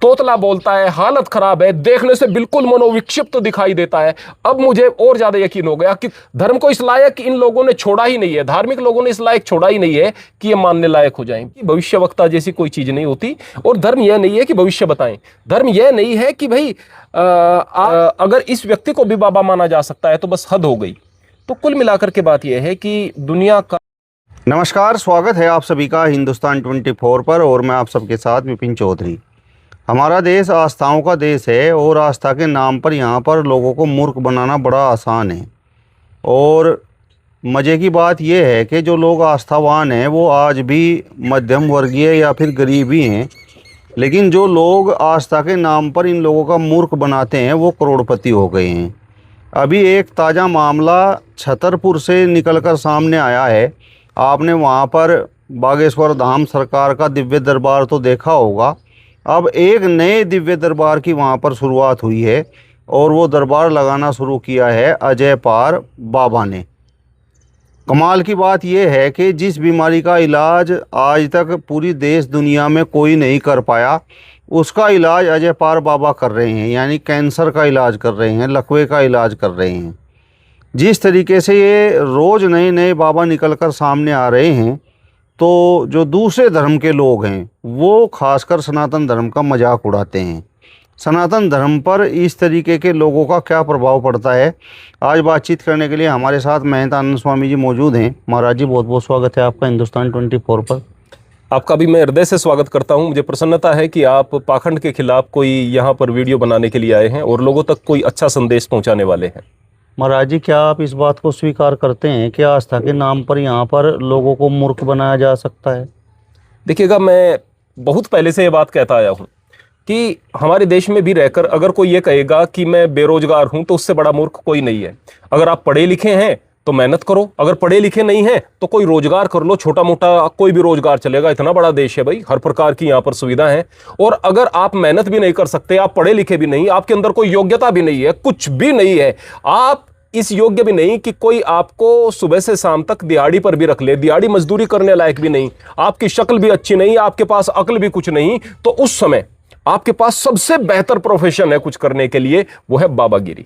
तोतला बोलता है, हालत खराब है, देखने से बिल्कुल मनोविक्षिप्त दिखाई देता है। अब मुझे और ज्यादा यकीन हो गया कि धर्म को इस लायक इन लोगों ने छोड़ा ही नहीं है, धार्मिक लोगों ने इस लायक छोड़ा ही नहीं है कि ये मानने लायक हो जाएं। भविष्यवक्ता जैसी कोई चीज नहीं होती। और धर्म यह नहीं है कि भविष्य बताएं, धर्म यह नहीं है कि भाई अगर इस व्यक्ति को भी बाबा माना जा सकता है तो बस हद हो गई। तो कुल मिलाकर के बात यह है कि दुनिया का नमस्कार, स्वागत है आप सभी का हिंदुस्तान 24 पर और मैं आप सबके साथ विपिन चौधरी। हमारा देश आस्थाओं का देश है और आस्था के नाम पर यहाँ पर लोगों को मूर्ख बनाना बड़ा आसान है। और मज़े की बात यह है कि जो लोग आस्थावान हैं वो आज भी मध्यम वर्गीय या फिर गरीब ही हैं, लेकिन जो लोग आस्था के नाम पर इन लोगों का मूर्ख बनाते हैं वो करोड़पति हो गए हैं। अभी एक ताज़ा मामला छतरपुर से निकलकर सामने आया है। आपने वहाँ पर बागेश्वर धाम सरकार का दिव्य दरबार तो देखा होगा। अब एक नए दिव्य दरबार की वहाँ पर शुरुआत हुई है और वो दरबार लगाना शुरू किया है अजय पार बाबा ने। कमाल की बात यह है कि जिस बीमारी का इलाज आज तक पूरी देश दुनिया में कोई नहीं कर पाया, उसका इलाज अजय पार बाबा कर रहे हैं। यानी कैंसर का इलाज कर रहे हैं, लकवे का इलाज कर रहे हैं। जिस तरीके से ये रोज़ नए नए बाबा निकलकर सामने आ रहे हैं, तो जो दूसरे धर्म के लोग हैं वो खासकर सनातन धर्म का मजाक उड़ाते हैं। सनातन धर्म पर इस तरीके के लोगों का क्या प्रभाव पड़ता है, आज बातचीत करने के लिए हमारे साथ महंत आनंद स्वामी जी मौजूद हैं। महाराज जी, बहुत बहुत स्वागत है आपका हिंदुस्तान 24 पर। आपका भी मैं हृदय से स्वागत करता हूं। मुझे प्रसन्नता है कि आप पाखंड के खिलाफ कोई यहाँ पर वीडियो बनाने के लिए आए हैं और लोगों तक कोई अच्छा संदेश पहुंचाने वाले हैं। महाराज जी, क्या आप इस बात को स्वीकार करते हैं कि आस्था के नाम पर यहाँ पर लोगों को मूर्ख बनाया जा सकता है? देखिएगा, मैं बहुत पहले से ये बात कहता आया हूँ कि हमारे देश में भी रहकर अगर कोई ये कहेगा कि मैं बेरोजगार हूं तो उससे बड़ा मूर्ख कोई नहीं है। अगर आप पढ़े लिखे हैं तो मेहनत करो, अगर पढ़े लिखे नहीं हैं तो कोई रोजगार कर लो, छोटा मोटा कोई भी रोजगार चलेगा। इतना बड़ा देश है भाई, हर प्रकार की यहाँ पर सुविधा है। और अगर आप मेहनत भी नहीं कर सकते, आप पढ़े लिखे भी नहीं, आपके अंदर कोई योग्यता भी नहीं है, कुछ भी नहीं है, आप इस योग्य भी नहीं कि कोई आपको सुबह से शाम तक दिहाड़ी पर भी रख ले, दिहाड़ी मजदूरी करने लायक भी नहीं, आपकी शक्ल भी अच्छी नहीं, आपके पास अक्ल भी कुछ नहीं, तो उस समय आपके पास सबसे बेहतर प्रोफेशन है कुछ करने के लिए, वो है बाबागिरी।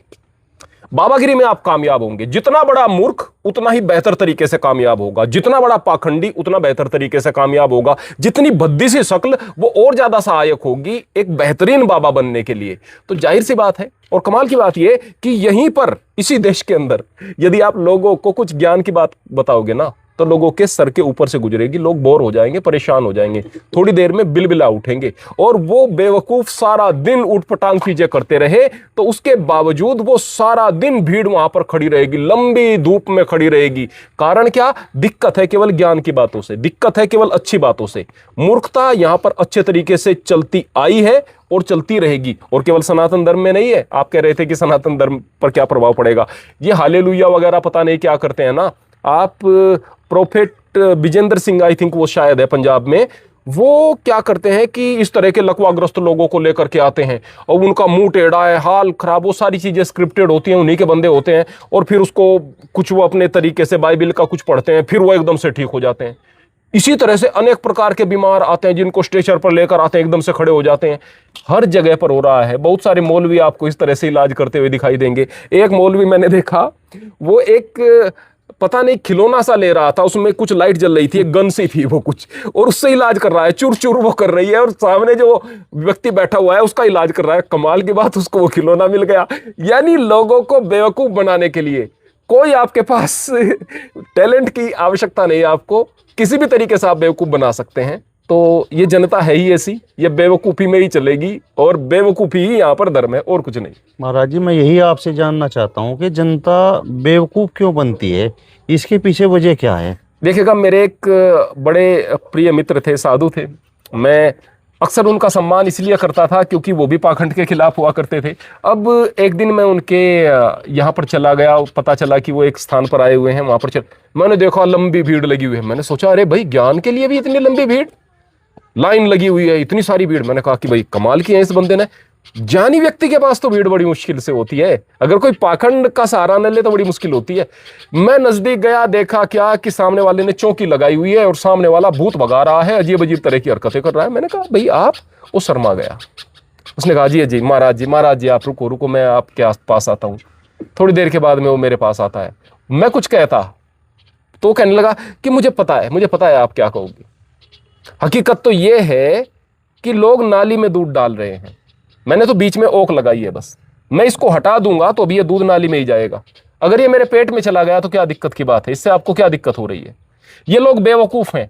बाबागिरी में आप कामयाब होंगे। जितना बड़ा मूर्ख उतना ही बेहतर तरीके से कामयाब होगा, जितना बड़ा पाखंडी उतना बेहतर तरीके से कामयाब होगा, जितनी भद्दी सी शक्ल वो और ज्यादा सहायक होगी एक बेहतरीन बाबा बनने के लिए। तो जाहिर सी बात है और कमाल की बात यह कि यहीं पर इसी देश के अंदर यदि आप लोगों को कुछ ज्ञान की बात बताओगे ना तो लोगों के सर के ऊपर से गुजरेगी, लोग बोर हो जाएंगे, परेशान हो जाएंगे, थोड़ी देर में बिलबिला उठेंगे। और वो बेवकूफ सारा दिन उठपटांग चीजें करते रहे तो उसके बावजूद वो सारा दिन भीड़ वहां पर खड़ी रहेगी, लंबी धूप में खड़ी रहेगी। कारण क्या? दिक्कत है केवल ज्ञान की बातों से, दिक्कत है केवल अच्छी बातों से। मूर्खता यहां पर अच्छे तरीके से चलती आई है और चलती रहेगी। और केवल सनातन धर्म में नहीं है। आप कह रहे थे कि सनातन धर्म पर क्या प्रभाव पड़ेगा, ये हालेलुया वगैरह पता नहीं क्या करते हैं ना। आप prophet Vijender Singh, I think वो शायद है पंजाब में, वो क्या करते हैं कि इस तरह के लकवाग्रस्त लोगों को लेकर के आते हैं और उनका मुंह टेढ़ा है, हाल खराब, वो सारी चीजें स्क्रिप्टेड होती हैं, उन्हीं के बंदे होते हैं। और फिर उसको कुछ वो अपने तरीके से बाइबिल का कुछ पढ़ते हैं, फिर वो एकदम से ठीक हो जाते हैं। इसी तरह से अनेक प्रकार के बीमार आते हैं जिनको स्ट्रेचर पर लेकर आते हैं, एकदम से खड़े हो जाते हैं। हर जगह पर हो रहा है। बहुत सारे मौलवी आपको इस तरह से इलाज करते हुए दिखाई देंगे। एक मौलवी मैंने देखा, वो एक पता नहीं खिलौना सा ले रहा था, उसमें कुछ लाइट जल रही थी, एक गन सी थी वो कुछ, और उससे इलाज कर रहा है, चुर चुर वो कर रही है और सामने जो व्यक्ति बैठा हुआ है उसका इलाज कर रहा है। कमाल की बात, उसको वो खिलौना मिल गया। यानी लोगों को बेवकूफ बनाने के लिए कोई आपके पास टैलेंट की आवश्यकता नहीं है, आपको किसी भी तरीके से आप बेवकूफ बना सकते हैं। तो ये जनता है ही ऐसी, ये बेवकूफ़ी में ही चलेगी और बेवकूफ़ी ही यहाँ पर धर्म है और कुछ नहीं। महाराज जी, मैं यही आपसे जानना चाहता हूँ कि जनता बेवकूफ़ क्यों बनती है, इसके पीछे वजह क्या है? देखिएगा, मेरे एक बड़े प्रिय मित्र थे, साधु थे। मैं अक्सर उनका सम्मान इसलिए करता था क्योंकि वो भी पाखंड के खिलाफ हुआ करते थे। अब एक दिन मैं उनके यहाँ पर चला गया, पता चला कि वो एक स्थान पर आए हुए हैं। वहाँ पर मैंने देखा लंबी भीड़ लगी हुई है। मैंने सोचा अरे भाई, ज्ञान के लिए भी इतनी लंबी भीड़, लाइन लगी हुई है, इतनी सारी भीड़। मैंने कहा कि भाई कमाल की है इस बंदे ने। ज्ञानी व्यक्ति के पास तो भीड़ बड़ी मुश्किल से होती है, अगर कोई पाखंड का सहारा न ले तो बड़ी मुश्किल होती है। मैं नजदीक गया, देखा क्या कि सामने वाले ने चौकी लगाई हुई है और सामने वाला भूत भगा रहा है, अजीब अजीब तरह की हरकतें कर रहा है। मैंने कहा भाई आप, वो शर्मा गया। उसने कहा जी महाराज जी आप रुको रुको, मैं आपके आस पास आता हूँ। थोड़ी देर के बाद में वो मेरे पास आता है, मैं कुछ कहता तो वो कहने लगा कि मुझे पता है आप क्या कहोगे। हकीकत तो ये है कि लोग नाली में दूध डाल रहे हैं, मैंने तो बीच में ओक लगाई है बस, मैं इसको हटा दूंगा तो अभी ये दूध नाली में ही जाएगा। अगर ये मेरे पेट में चला गया तो क्या दिक्कत की बात है, इससे आपको क्या दिक्कत हो रही है। ये लोग बेवकूफ हैं,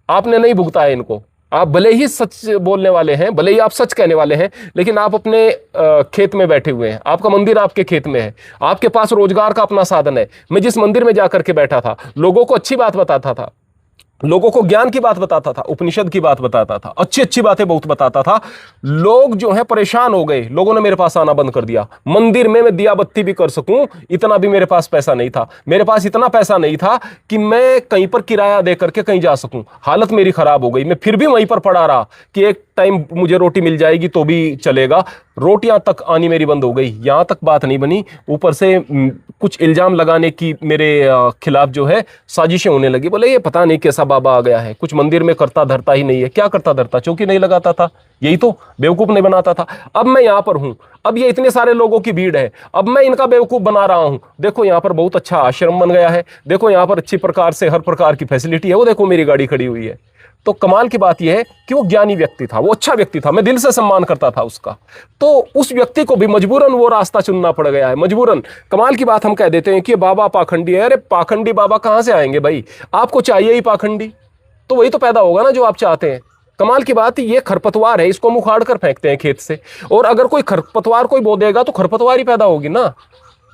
आपने नहीं भुगता है इनको। आप भले ही सच बोलने वाले हैं, भले ही आप सच कहने वाले हैं, लेकिन आप अपने खेत में बैठे हुए हैं, आपका मंदिर आपके खेत में है, आपके पास रोजगार का अपना साधन है। मैं जिस मंदिर में जाकर के बैठा था, लोगों को अच्छी बात बताता था, लोगों को ज्ञान की बात बताता था, उपनिषद की बात बताता था, अच्छी अच्छी बातें बहुत बताता था। लोग जो है परेशान हो गए, लोगों ने मेरे पास आना बंद कर दिया। मंदिर में मैं दिया बत्ती भी कर सकूं इतना भी मेरे पास पैसा नहीं था। मेरे पास इतना पैसा नहीं था कि मैं कहीं पर किराया दे करके कहीं जा सकूं। हालत मेरी खराब हो गई, मैं फिर भी वहीं पर पड़ा रहा कि एक टाइम मुझे रोटी मिल जाएगी तो भी चलेगा। रोटियां तक आनी मेरी बंद हो गई। यहां तक बात नहीं बनी, ऊपर से कुछ इल्जाम लगाने की मेरे खिलाफ जो है साजिशें होने लगी। बोले ये पता नहीं कैसा बाबा आ गया है, कुछ मंदिर में करता धरता ही नहीं है। क्या करता धरता, चौकी नहीं लगाता था, यही तो, बेवकूफ नहीं बनाता था। अब मैं यहां पर हूं, अब ये इतने सारे लोगों की भीड़ है, अब मैं इनका बेवकूफ बना रहा हूं। देखो यहां पर बहुत अच्छा आश्रम बन गया है, देखो यहां पर अच्छी प्रकार से हर प्रकार की फैसिलिटी है, वो देखो मेरी गाड़ी खड़ी हुई है। तो कमाल की बात यह है कि वो ज्ञानी व्यक्ति था, वो अच्छा व्यक्ति था, मैं दिल से सम्मान करता था उसका। तो उस व्यक्ति को भी मजबूरन वो रास्ता चुनना पड़ गया है, मजबूरन। कमाल की बात हम कह देते हैं कि बाबा पाखंडी है। अरे पाखंडी बाबा कहां से आएंगे भाई, आपको चाहिए ही पाखंडी, तो वही तो पैदा होगा ना जो आप चाहते हैं। कमाल की बात ये खरपतवार है, इसको हम उखाड़ कर फेंकते हैं खेत से, और अगर कोई खरपतवार कोई बो देगा तो खरपतवार ही पैदा होगी ना।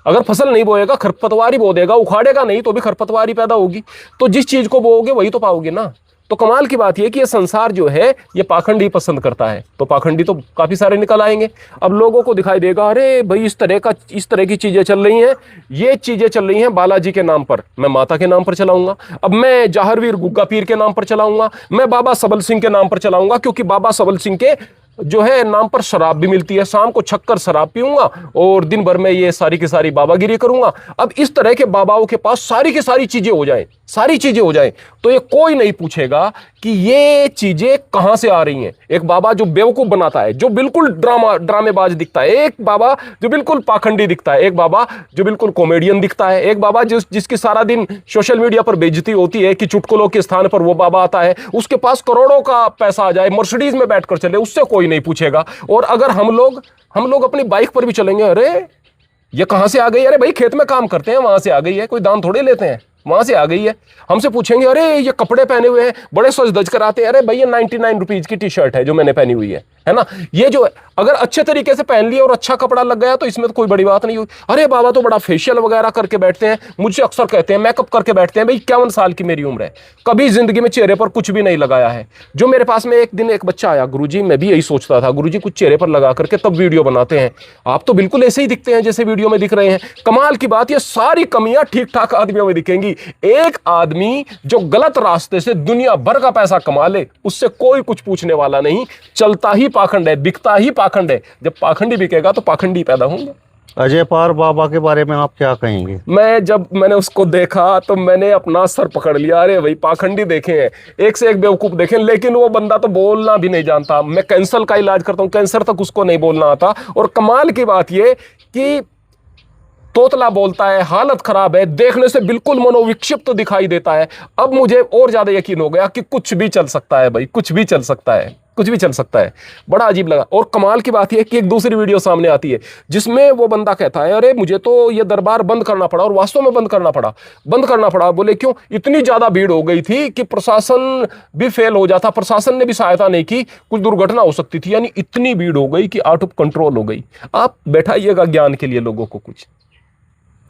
अगर फसल नहीं बोएगा खरपतवार ही बो देगा, उखाड़ेगा नहीं तो भी खरपतवार ही पैदा होगी। तो जिस चीज को बोओगे वही तो पाओगे ना। तो कमाल की बात यह कि ये संसार जो है ये पाखंडी पसंद करता है, तो पाखंडी तो काफी सारे निकल आएंगे। अब लोगों को दिखाई देगा अरे भाई इस तरह की चीजें चल रही हैं, ये चीजें चल रही हैं बालाजी के नाम पर, मैं माता के नाम पर चलाऊंगा, अब मैं जाहरवीर गुग्गा पीर के नाम पर चलाऊंगा, मैं बाबा सबल सिंह के नाम पर चलाऊंगा, क्योंकि बाबा सबल सिंह के जो है नाम पर शराब भी मिलती है, शाम को छक्कर शराब पीऊंगा और दिन भर में ये सारी की सारी बाबागिरी करूंगा। अब इस तरह के बाबाओं के पास सारी की सारी चीजें हो जाएं, सारी चीजें हो जाएं, तो ये कोई नहीं पूछेगा कि ये चीजें कहां से आ रही हैं। एक बाबा जो बेवकूफ बनाता है, जो बिल्कुल ड्रामेबाज दिखता है, एक बाबा जो बिल्कुल पाखंडी दिखता है, एक बाबा जो बिल्कुल कॉमेडियन दिखता है, एक बाबा जिसकी सारा दिन सोशल मीडिया पर बेइज्जती होती है कि चुटकुलों के स्थान पर वो बाबा आता है, उसके पास करोड़ों का पैसा आ जाए, मर्सिडीज में बैठकर चले, उससे कोई नहीं पूछेगा। और अगर हम लोग अपनी बाइक पर भी चलेंगे, अरे ये कहां से आ गई, अरे भाई खेत में काम करते हैं वहां से आ गई है, कोई दान थोड़े लेते हैं, वहां से आ गई है। हमसे पूछेंगे अरे ये कपड़े पहने हुए हैं, बड़े सज धज कर आते हैं, अरे भाई ये 99 रुपीज की टी शर्ट है जो मैंने पहनी हुई है ना। ये जो अगर अच्छे तरीके से पहन लिया और अच्छा कपड़ा लग गया तो इसमें तो कोई बड़ी बात नहीं हुई। अरे बाबा तो बड़ा फेशियल वगैरह करके बैठते हैं, मुझसे अक्सर कहते हैं मेकअप करके बैठते हैं। भाई 51 साल की मेरी उम्र है, कभी जिंदगी में चेहरे पर कुछ भी नहीं लगाया है। जो मेरे पास में एक दिन एक बच्चा आया, गुरुजी मैं भी यही सोचता था, गुरुजी कुछ चेहरे पर लगा करके तब वीडियो बनाते हैं, आप तो बिल्कुल ऐसे ही दिखते हैं जैसे वीडियो में दिख रहे हैं। कमाल की बात, ये सारी कमियां ठीक ठाक आदमियों में दिखेंगी। एक आदमी जो गलत रास्ते से दुनिया भर का पैसा कमा ले, उससे कोई कुछ पूछने वाला नहीं, चलता ही पाखंड है, बिकता ही पाखंड है। जब पाखंडी बिकेगा तो पाखंडी पैदा होंगे। अजय पार बाबा के बारे में आप क्या कहेंगे? मैंने उसको देखा तो मैंने अपना सर पकड़ लिया, अरे भाई पाखंडी देखे हैं, एक से एक बेवकूफ देखे, लेकिन वो बंदा तो बोलना भी नहीं जानता। मैं कैंसर का इलाज करता हूं, कैंसर तक उसको नहीं बोलना आता। और कमाल की बात ये कि तोतला बोलता है, हालत खराब है, देखने से बिल्कुल मनोविक्षिप्त दिखाई देता है। अब मुझे और ज्यादा यकीन हो गया कि कुछ भी चल सकता है भाई, कुछ भी चल सकता है, कुछ भी चल सकता है। बड़ा अजीब लगा। और कमाल की बात यह कि एक दूसरी वीडियो सामने आती है जिसमें वो बंदा कहता है अरे मुझे तो ये दरबार बंद करना पड़ा, और वास्तव में बंद करना पड़ा। बोले क्यों? इतनी ज्यादा भीड़ हो गई थी कि प्रशासन भी फेल हो जाता, प्रशासन ने भी सहायता नहीं की, कुछ दुर्घटना हो सकती थी। यानी इतनी भीड़ हो गई कि आउट ऑफ कंट्रोल हो गई। आप बैठाइएगा ज्ञान के लिए लोगों को, कुछ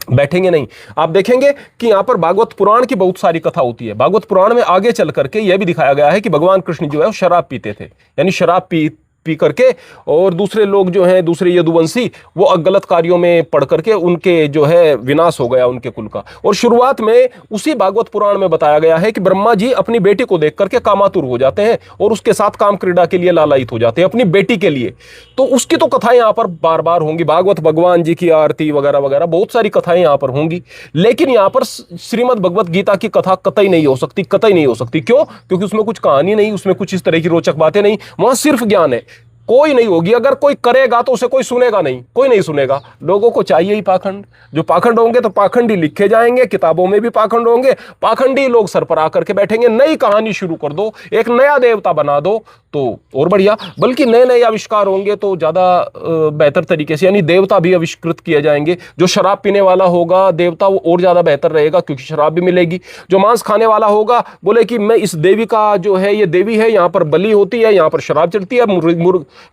बैठेंगे नहीं। आप देखेंगे कि यहां पर भागवत पुराण की बहुत सारी कथा होती है। भागवत पुराण में आगे चल करके यह भी दिखाया गया है कि भगवान कृष्ण जो है वो शराब पीते थे, यानी शराब पी करके, और दूसरे लोग जो हैं, दूसरे यदुवंशी, वो गलत कार्यों में पड़ करके उनके जो है विनाश हो गया उनके कुल का। और शुरुआत में उसी भागवत पुराण में बताया गया है कि ब्रह्मा जी अपनी बेटी को देख करके कामातुर हो जाते हैं और उसके साथ काम क्रीड़ा के लिए लालायित हो जाते हैं अपनी बेटी के लिए। तो उसकी तो कथाएं यहाँ पर बार बार होंगी, भागवत भगवान जी की आरती वगैरह वगैरह बहुत सारी कथाएं यहाँ पर होंगी। लेकिन यहाँ पर श्रीमद् भगवत गीता की कथा कतई नहीं हो सकती, कतई नहीं हो सकती। क्यों? क्योंकि उसमें कुछ कहानी नहीं, उसमें कुछ इस तरह की रोचक बातें नहीं, वहां सिर्फ ज्ञान है। कोई नहीं होगी। अगर कोई करेगा तो उसे कोई सुनेगा नहीं, कोई नहीं सुनेगा। लोगों को चाहिए ही पाखंड। जो पाखंड होंगे तो पाखंडी लिखे जाएंगे, किताबों में भी पाखंड होंगे, पाखंडी लोग सर पर आकर के बैठेंगे। नई कहानी शुरू कर दो, एक नया देवता बना दो तो और बढ़िया। बल्कि नए नए आविष्कार होंगे तो ज्यादा बेहतर तरीके से, यानी देवता भी आविष्कृत किए जाएंगे। जो शराब पीने वाला होगा देवता, वो और ज्यादा बेहतर रहेगा क्योंकि शराब भी मिलेगी। जो मांस खाने वाला होगा बोले कि मैं इस देवी का जो है, ये देवी है, यहाँ पर बलि होती है, यहाँ पर शराब चढ़ती है,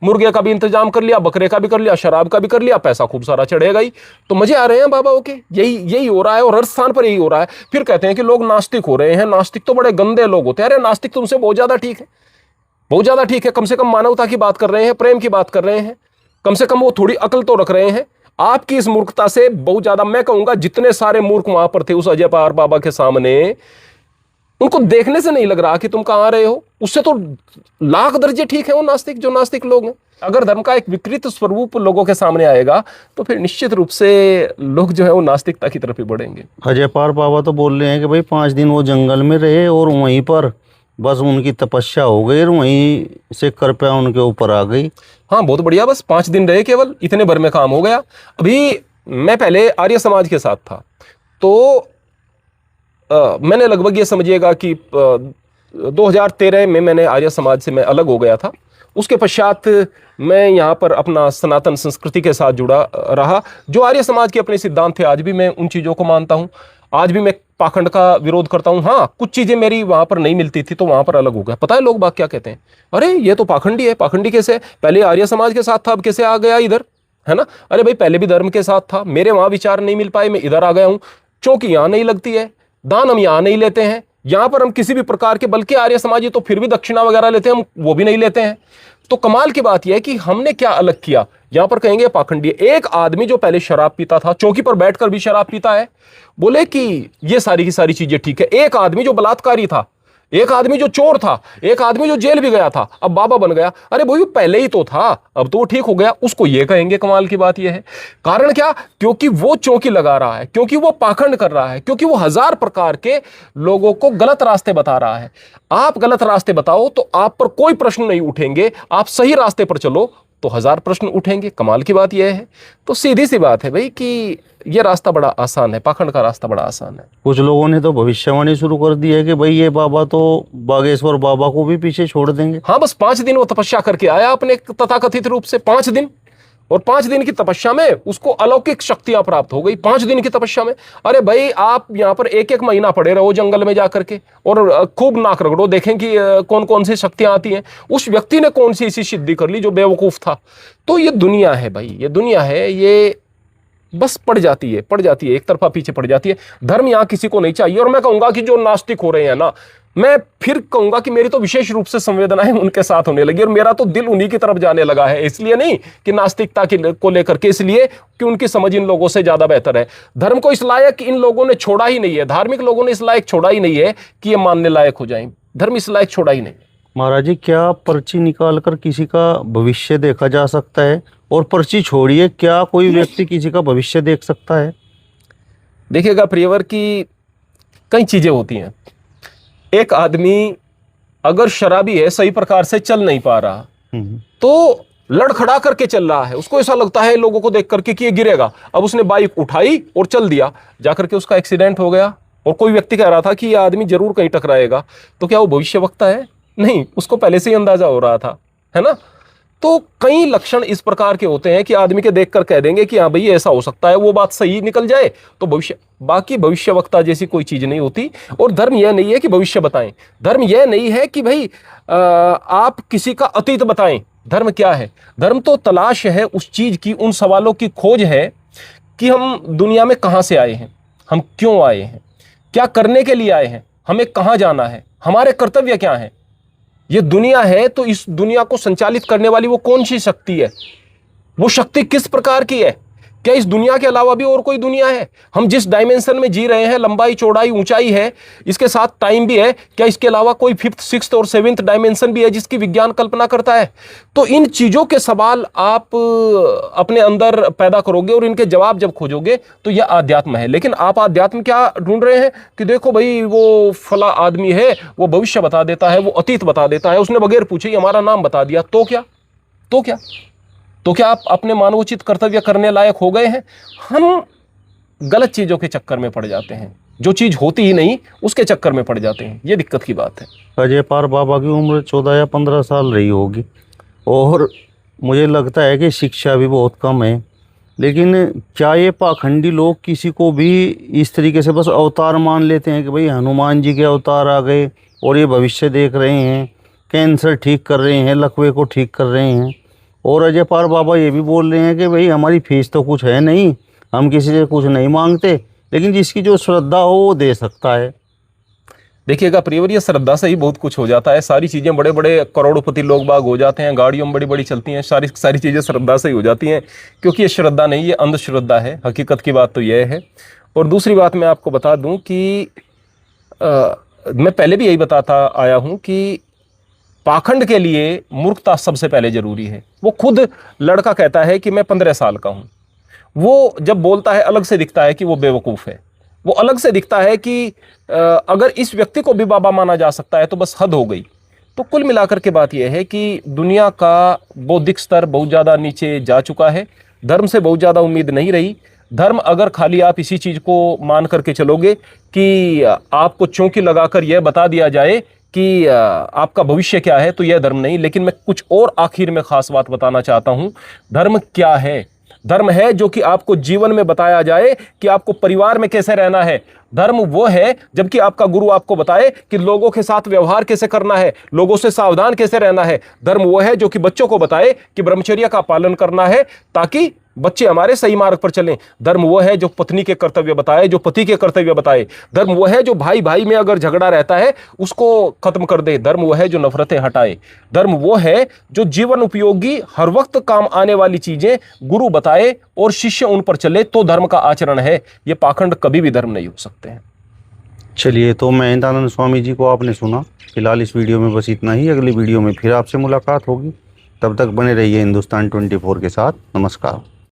मुर्गे का भी इंतजाम कर लिया, बकरे का भी कर लिया, शराब का भी कर लिया, पैसा खूब सारा चढ़ेगा ही। तो मजे आ रहे हैं बाबाओं के। यही यही हो रहा है और हर स्थान पर यही हो रहा है। फिर कहते हैं कि लोग नास्तिक हो रहे हैं। नास्तिक तो बड़े गंदे लोग होते हैं। अरे नास्तिक तुमसे बहुत ज्यादा ठीक है, बहुत ज्यादा ठीक है। कम से कम मानवता की बात कर रहे हैं, प्रेम की बात कर रहे हैं, कम से कम वो थोड़ी अकल तो रख रहे हैं। आपकी इस मूर्खता से बहुत ज्यादा, मैं कहूंगा जितने सारे मूर्ख वहां पर थे उस अजय पवार बाबा के सामने, उनको देखने से नहीं लग रहा कि तुम कहां आ रहे हो। उससे तो लाख दर्जे ठीक है वो नास्तिक, जो नास्तिक लोग हैं। अगर धर्म का एक विकृत स्वरूप लोगों के सामने आएगा तो फिर निश्चित रूप से लोग जो है वो नास्तिकता की तरफ ही बढ़ेंगे। अजय पवार बाबा तो बोल रहे हैं कि भाई 5 दिन वो जंगल में रहे और वहीं पर बस उनकी तपस्या हो गई और वहीं से कृपया उनके ऊपर आ गई। हाँ बहुत बढ़िया, बस 5 दिन रहे केवल, इतने भर में काम हो गया। अभी मैं पहले आर्य समाज के साथ था तो मैंने लगभग ये समझिएगा कि 2013 में मैंने आर्य समाज से मैं अलग हो गया था। उसके पश्चात मैं यहाँ पर अपना सनातन संस्कृति के साथ जुड़ा रहा। जो आर्य समाज के अपने सिद्धांत थे, आज भी मैं उन चीज़ों को मानता हूँ। आज भी मैं पाखंड का विरोध करता हूँ। हाँ, कुछ चीज़ें मेरी वहाँ पर नहीं मिलती थी तो वहाँ पर अलग हो गया। पता है लोग बात क्या कहते हैं, अरे ये तो पाखंडी है। पाखंडी कैसे? पहले आर्य समाज के साथ था, अब कैसे आ गया इधर, है ना? अरे भाई पहले भी धर्म के साथ था, मेरे वहाँ विचार नहीं मिल पाए, मैं इधर आ गया हूँ। चौकी यहाँ नहीं लगती है, दान हम यहाँ नहीं लेते हैं, यहाँ पर हम किसी भी प्रकार के, बल्कि आर्य समाजी तो फिर भी दक्षिणा वगैरह लेते हैं, हम वो भी नहीं लेते हैं। तो कमाल की बात यह है कि हमने क्या अलग किया। यहां पर कहेंगे पाखंडी। एक आदमी जो पहले शराब पीता था, चौकी पर बैठकर भी शराब पीता है, बोले कि ये सारी की सारी चीजें ठीक है। एक आदमी जो बलात्कारी था, एक आदमी जो चोर था, एक आदमी जो जेल भी गया था, अब बाबा बन गया। अरे भाई पहले ही तो था, अब तो वो ठीक हो गया, उसको ये कहेंगे। कमाल की बात यह है, कारण क्या? क्योंकि वो चौकी लगा रहा है, क्योंकि वो पाखंड कर रहा है, क्योंकि वो 1000 प्रकार के लोगों को गलत रास्ते बता रहा है। आप गलत रास्ते बताओ तो आप पर कोई प्रश्न नहीं उठेंगे, आप सही रास्ते पर चलो तो 1000 प्रश्न उठेंगे। कमाल की बात यह है। तो सीधी सी बात है भाई कि ये रास्ता बड़ा आसान है, पाखंड का रास्ता बड़ा आसान है। कुछ लोगों ने तो भविष्यवाणी शुरू कर दी है कि भाई ये बाबा तो बागेश्वर बाबा को भी पीछे छोड़ देंगे। हाँ, बस 5 दिन वो तपस्या करके आया अपने तथाकथित रूप से, 5 दिन, और 5 दिन की तपस्या में उसको अलौकिक शक्तियां प्राप्त हो गई। 5 दिन की तपस्या में। अरे भाई आप यहाँ पर 1-1 महीना पड़े रहो जंगल में जाकर के और खूब नाक रगड़ो, देखें कि कौन कौन सी शक्तियां आती हैं। उस व्यक्ति ने कौन सी ऐसी सिद्धि कर ली जो बेवकूफ था। तो ये दुनिया है भाई, ये दुनिया है, ये बस पड़ जाती है, एक तरफा पीछे पड़ जाती है। धर्म यहाँ किसी को नहीं चाहिए। और मैं कहूंगा कि जो नास्तिक हो रहे हैं ना, मैं फिर कहूंगा कि मेरी तो विशेष रूप से संवेदनाएं उनके साथ होने लगी और मेरा तो दिल उन्हीं की तरफ जाने लगा है। इसलिए नहीं कि नास्तिकता को लेकर के, इसलिए कि उनकी समझ इन लोगों से ज्यादा बेहतर है। धर्म को इस लायक इन लोगों ने छोड़ा ही नहीं है, धार्मिक लोगों ने इस लायक छोड़ा ही नहीं है कि ये मानने लायक हो जाए। धर्म इस लायक छोड़ा ही नहीं। महाराज जी, क्या पर्ची निकालकर किसी का भविष्य देखा जा सकता है? और पर्ची छोड़िए, क्या कोई व्यक्ति किसी का भविष्य देख सकता है? देखिएगा प्रियवर की कई चीजें होती हैं। एक आदमी अगर शराबी है, सही प्रकार से चल नहीं पा रहा, तो लड़खड़ा करके चल रहा है, उसको ऐसा लगता है लोगों को देख करके कि ये गिरेगा। अब उसने बाइक उठाई और चल दिया, जाकर के उसका एक्सीडेंट हो गया और कोई व्यक्ति कह रहा था कि ये आदमी जरूर कहीं टकराएगा। तो क्या वो भविष्यवक्ता है? नहीं, उसको पहले से ही अंदाजा हो रहा था, है ना? तो कई लक्षण इस प्रकार के होते हैं कि आदमी के देखकर कह देंगे कि हाँ भाई ऐसा हो सकता है, वो बात सही निकल जाए तो भविष्य। बाकी भविष्यवक्ता जैसी कोई चीज नहीं होती। और धर्म यह नहीं है कि भविष्य बताएं, धर्म यह नहीं है कि भाई आप किसी का अतीत बताएं। धर्म क्या है? धर्म तो तलाश है उस चीज की, उन सवालों की खोज है कि हम दुनिया में कहां से आए हैं, हम क्यों आए हैं, क्या करने के लिए आए हैं, हमें कहां जाना है, हमारे कर्तव्य क्या हैं। ये दुनिया है तो इस दुनिया को संचालित करने वाली वो कौन सी शक्ति है, वो शक्ति किस प्रकार की है, क्या इस दुनिया के अलावा भी और कोई दुनिया है? हम जिस डायमेंशन में जी रहे हैं, लंबाई चौड़ाई ऊंचाई है, इसके साथ टाइम भी है, क्या इसके अलावा कोई 5th 6th और 7th डायमेंशन भी है जिसकी विज्ञान कल्पना करता है? तो इन चीजों के सवाल आप अपने अंदर पैदा करोगे और इनके जवाब जब खोजोगे तो यह आध्यात्म है। लेकिन आप आध्यात्म क्या ढूंढ रहे हैं कि देखो भाई वो फला आदमी है, वो भविष्य बता देता है, वो अतीत बता देता है, उसने बगैर पूछे ही हमारा नाम बता दिया, तो क्या? तो क्या आप अपने मानवोचित कर्तव्य करने लायक हो गए हैं? हम गलत चीजों के चक्कर में पड़ जाते हैं, जो चीज होती ही नहीं उसके चक्कर में पड़ जाते हैं। ये दिक्कत की बात है। अजय पार बाबा की उम्र 14 या 15 साल रही होगी और मुझे लगता है कि शिक्षा भी बहुत कम है। लेकिन क्या ये पाखंडी लोग किसी को भी इस तरीके से बस अवतार मान लेते हैं कि भाई हनुमान जी के अवतार आ गए और ये भविष्य देख रहे हैं, कैंसर ठीक कर रहे हैं, लकवे को ठीक कर रहे हैं। और अजय पार बाबा ये भी बोल रहे हैं कि भाई हमारी फीस तो कुछ है नहीं, हम किसी से कुछ नहीं मांगते, लेकिन जिसकी जो श्रद्धा हो वो दे सकता है। देखिएगा प्रियवर, ये श्रद्धा से ही बहुत कुछ हो जाता है। सारी चीजें, बड़े बड़े करोड़पति लोग बाग हो जाते हैं, गाड़ियों में बड़ी बड़ी चलती हैं, सारी चीजें श्रद्धा से ही हो जाती हैं। क्योंकि ये श्रद्धा नहीं, ये अंधश्रद्धा है। हकीकत की बात तो यह है। और दूसरी बात मैं आपको बता दूं कि मैं पहले भी यही बताता आया हूं कि पाखंड के लिए मूर्खता सबसे पहले जरूरी है। वो खुद लड़का कहता है कि मैं 15 साल का हूं। वो जब बोलता है अलग से दिखता है कि वो बेवकूफ़ है। वो अलग से दिखता है कि अगर इस व्यक्ति को भी बाबा माना जा सकता है तो बस हद हो गई। तो कुल मिलाकर के बात यह है कि दुनिया का बौद्धिक स्तर बहुत ज़्यादा नीचे जा चुका है। धर्म से बहुत ज़्यादा उम्मीद नहीं रही। धर्म अगर खाली आप इसी चीज़ को मान करके चलोगे कि आपको चौकी लगाकर यह बता दिया जाए कि आपका भविष्य क्या है, तो यह धर्म नहीं। लेकिन मैं कुछ और आखिर में खास बात बताना चाहता हूं। धर्म क्या है? धर्म है जो कि आपको जीवन में बताया जाए कि आपको परिवार में कैसे रहना है। धर्म वो है जबकि आपका गुरु आपको बताए कि लोगों के साथ व्यवहार कैसे करना है, लोगों से सावधान कैसे रहना है। धर्म वो है जो कि बच्चों को बताए कि ब्रह्मचर्य का पालन करना है ताकि बच्चे हमारे सही मार्ग पर चलें। धर्म वो है जो पत्नी के कर्तव्य बताए, जो पति के कर्तव्य बताए। धर्म वो है जो भाई भाई में अगर झगड़ा रहता है उसको खत्म कर दे। धर्म वो है जो नफरतें हटाए। धर्म वो है जो जीवन उपयोगी हर वक्त काम आने वाली चीजें गुरु बताए और शिष्य उन पर चले, तो धर्म का आचरण है। ये पाखंड कभी भी धर्म नहीं हो सकते हैं। चलिए, तो महेंद्रानंद स्वामी जी को आपने सुना। फिलहाल इस वीडियो में बस इतना ही। अगली वीडियो में फिर आपसे मुलाकात होगी। तब तक बने रहिए हिंदुस्तान 24 के साथ। नमस्कार।